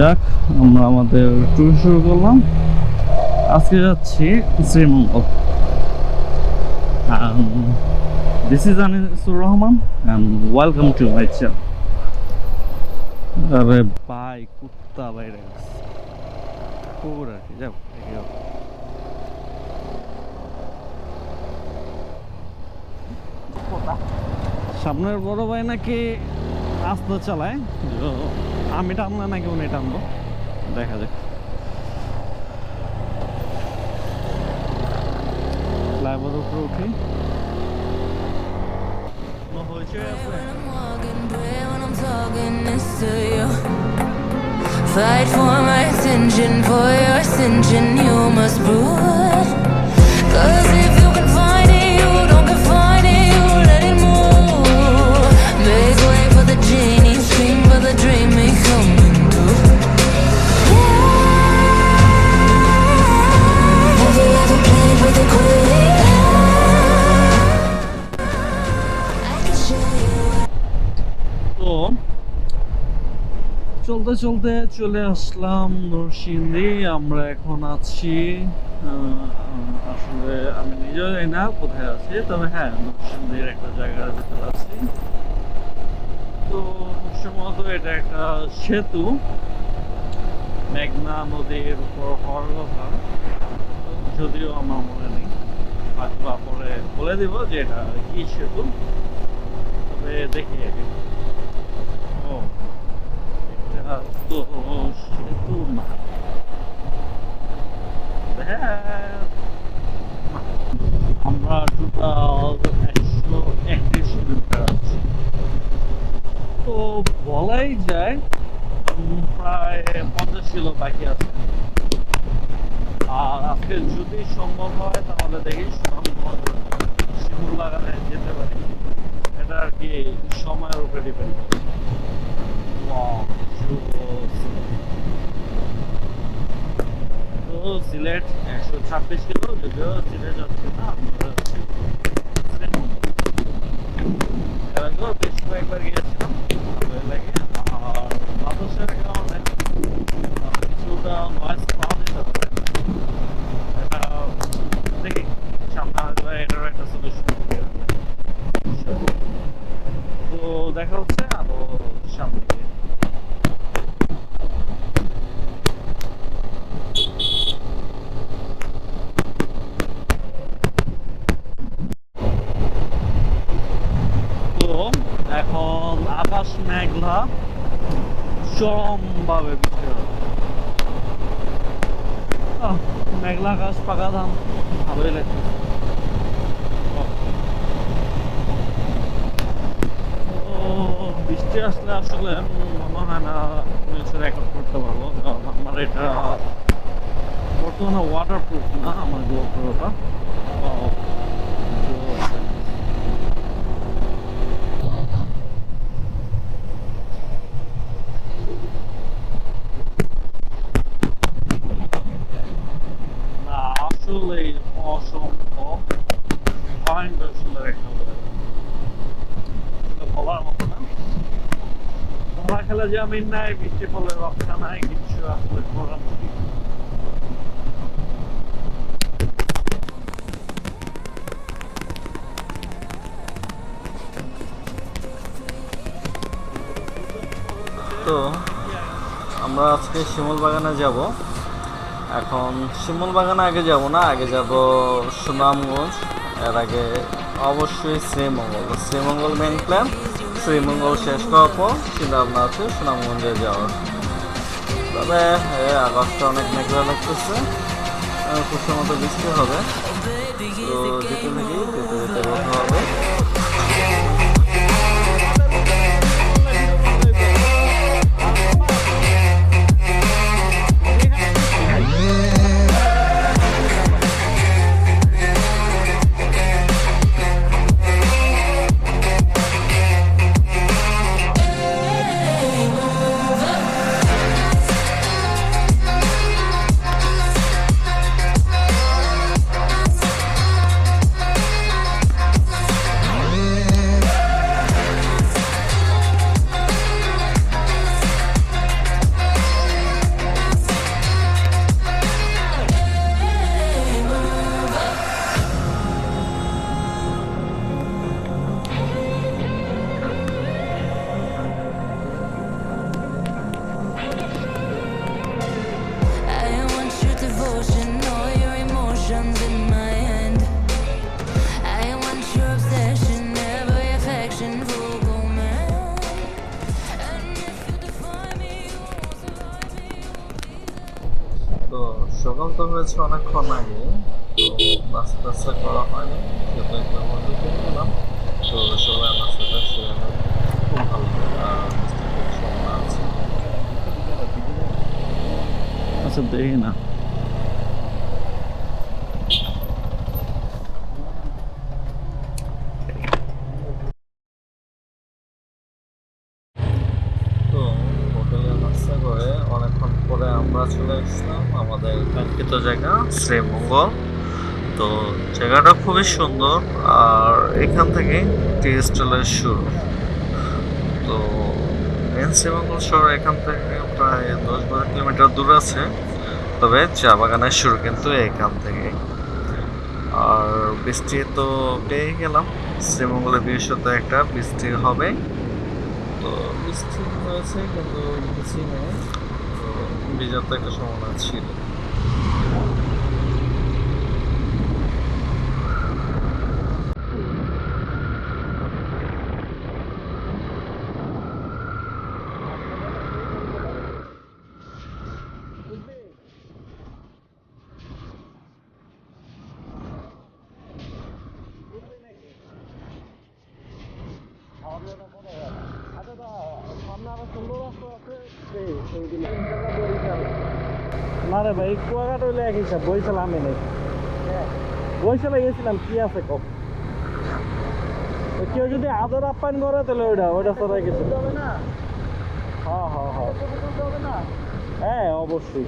যাক, আমরা আমাদের ট্যুর শুরু করলাম। আজকে যাচ্ছি Sreemangal. This is Anisur Rahman and welcome to my channel. আরে ভাই, কুত্তা বাইরে গেছে কুকুর আর কি। যাও সামনের বড় ভাই নাকি আস্তে চালায়, আমি টানলে নাকি উনি টানবো, দেখা যাক। ফ্লাইওভারের উপরে উঠি। Fight for my attention, for your ascension, you must prove. 'Cause if you can find it, you don't confine it, you let it move. Make way for the genie, scream for the dream, may come true. Have you ever played with a queen? I can show you. তো চলতে চলতে চলে আসলাম নরসিংদী। আমরা এখন আছি, আসলে আমি নিজেও জানি না কোথায় আছি, তবে হ্যাঁ, নরসিংদীর একটা জায়গার ভিতরে আছি। তো সম্ভবত এটা একটা সেতু, মেঘনা নদীর উপর হওয়ার কথা, যদিও আমার মনে নেই, হয়তো পরে বলে দিব যে এটা কি সেতু। তবে দেখি আগে। ও, তো সেতু না, আমরা টোটাল 131 কিলোমিটার আছি। তো বলাই যায় প্রায় 50 কিলো বাকি আছে। আর আজকে যদি সম্ভব হয় তাহলে দেখি শিমুল বাগানে যেতে পারি। এটা আর কি সময়ের উপরে ডিপেন্ড করে। তো সিলেট 126 কিলো, যদিও সিলেট যাচ্ছে না, আমরা এর আগেও বেশ কয়েকবার গিয়েছিলাম, ভালো লাগে। আর বাতাসের কারণে কিছুটা নয়েজ পাওয়া যেতে পারে। এটা দেখি সামনে আসবে, এটার একটা সলিউশন। তো দেখা হচ্ছে আরো সামনে গিয়ে। এখন আকাশ মেঘলা, চরমভাবে বৃষ্টি হবে। মেঘলা আকাশ, পাকা ধান, ভালোই লাগছে। বৃষ্টি আসলে আসলে মনে হয় না রেকর্ড করতে পারবো, কারণ আমার এটা বর্তমানে ওয়াটার প্রুফ না, আমার গোপ্রোটা। আসলেই অসম্ভব ভয়ঙ্কর সুন্দর একটা বলার মতো না। ধরা খেলা জামিন নাই, বৃষ্টি ফলে রক্ষা নাই, কিছু আসলে করার নেই। তো আমরা আজকে শিমুল বাগানে যাব। এখন শিমুল বাগানে আগে যাব না, আগে যাব সুনামগঞ্জ। এর আগে অবশ্যই শ্রীমঙ্গল মেইন প্ল্যান। শ্রীমঙ্গল শেষ করার পর চিন্তা ভাবনা আছে সুনামগঞ্জে যাওয়ার। তবে আকাশটা অনেক মেঘলা লাগতেছে, খুব সম্ভবত বৃষ্টি হবে। তো যেতে যেতে কথা হবে। হয়েছে অনেকক্ষণ আগে, তো নাস্তা করা হয়নি, সেটা একবার মধ্যে কিনে নিলাম। তো সবাই নাস্তাটা সেরে নেব, খুব ভালো লাগে আর মিষ্টি খুব সম্মান আছে। আচ্ছা দেখি না, তো হোটেলে নাস্তা করে অনেকক্ষণ পরে আমরা চলে আসলাম আমাদের কাঙ্ক্ষিত জায়গা শ্রীমঙ্গল। তো জায়গাটা খুবই সুন্দর, আর এখান থেকে টি স্টলের শুরু। তো মেন শ্রীমঙ্গল শহর এখান থেকে প্রায় 10-12 কিলোমিটার দূর আছে, তবে চা বাগানের শুরু কিন্তু এখান থেকে। আর বৃষ্টি তো পেয়ে গেলাম, শ্রীমঙ্গলের বিশেষত একটা বৃষ্টি হবে। তো বৃষ্টি হয়েছে কিন্তু বেশি নেই, তো ভিজার তো একটা সম্ভাবনা ছিল। না রে ভাই, কুয়াকাটা হইলে এক হিসাব, বইছিল আমি নেই, বইছিল গেছিলাম, কি আছে কম। কেউ যদি আদর আপ্যায়ন করে তাহলে ওইটা সরাই গেছে। হ্যাঁ হ্যাঁ হ্যাঁ হ্যাঁ অবশ্যই।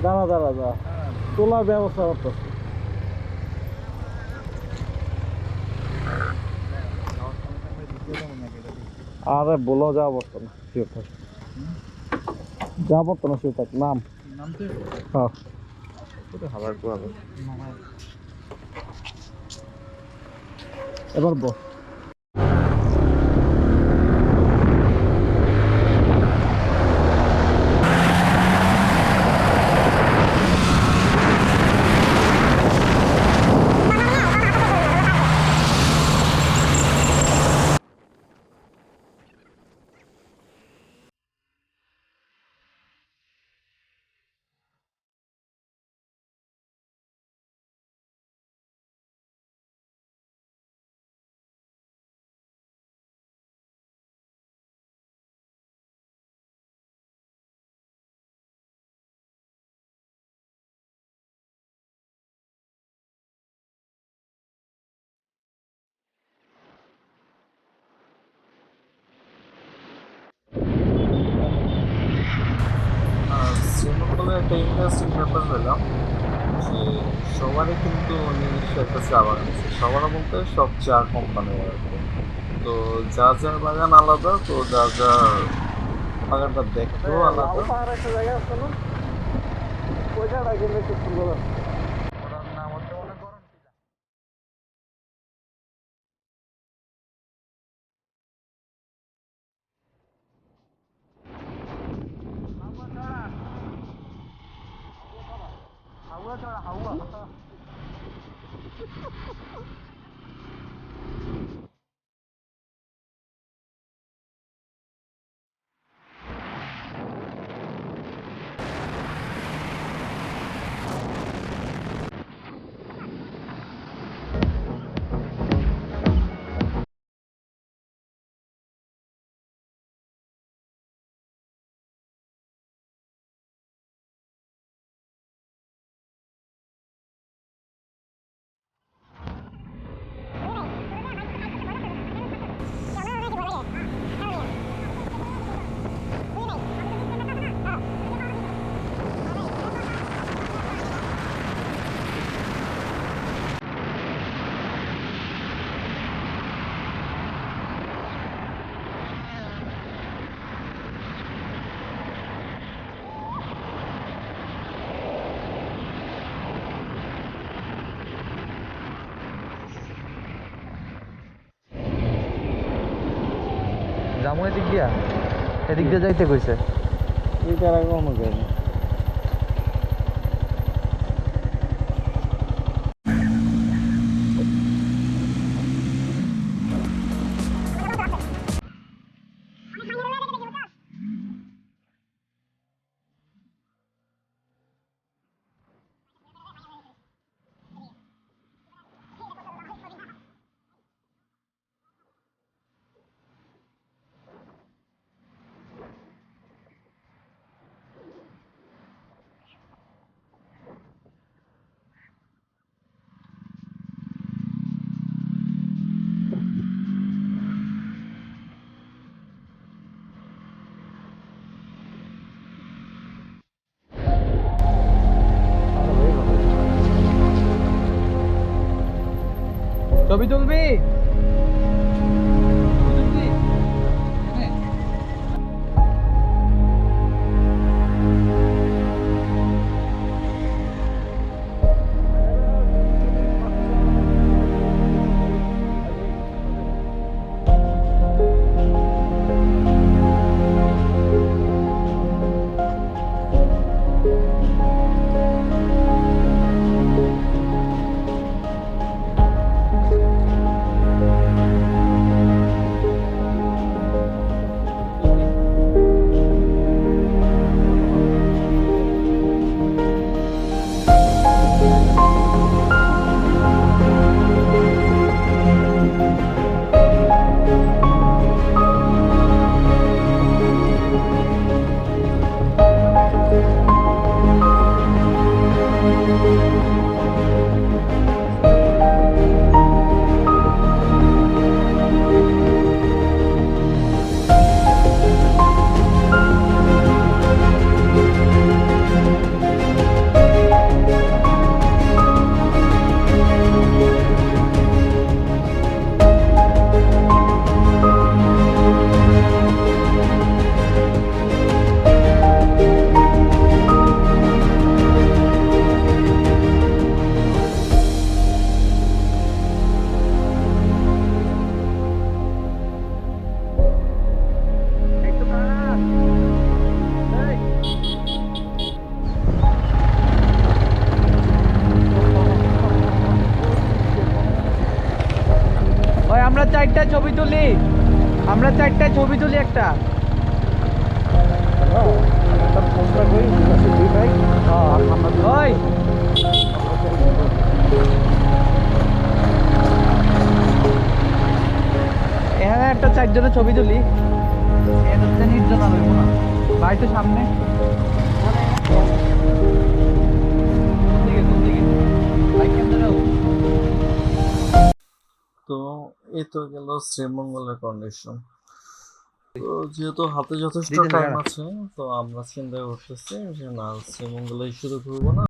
দাঁড়া দাঁড়া দাঁড়া, তোলার ব্যবস্থা করতেছি। আরে বলো, যাওয়া পড়তো না, শিওর থাক, যাওয়া পড়তো না, শিওর থাক। নাম হ্যাঁ এবার বল। আর শ্রীমঙ্গলে একটা ইন্টারেস্টিং ব্যাপার হলাম যে সবারই কিন্তু নিজস্ব একটা চা বাগান আছে, সবার বলতে সব চা কোম্পানি আর কি। তো যার যার বাগান আলাদা, তো যার যার বাগানটা দেখতেও আলাদা। একটা জায়গা আছে না, ওই জায়গাটা গেলে একটু সুন্দর আছে। জামু এদিক দিয়া, এদিক দিয়ে যাইতে কইছে। এইটার আগে অন্য জায়গা। ছবি তুলবি? ভাই আমরা চারটা ছবি তুলি, একটা। ওই এখানে একটা 4 জনের ছবি তুলি। নির্জনা হইব না ভাই, তো সামনে তো এই তো গেল শ্রীমঙ্গলের কন্ডিশন। তো যেহেতু হাতে যথেষ্ট টাইম আছে, তো আমরা চিন্তা করতেছি যে না, শ্রীমঙ্গলেই শুরু করবো না,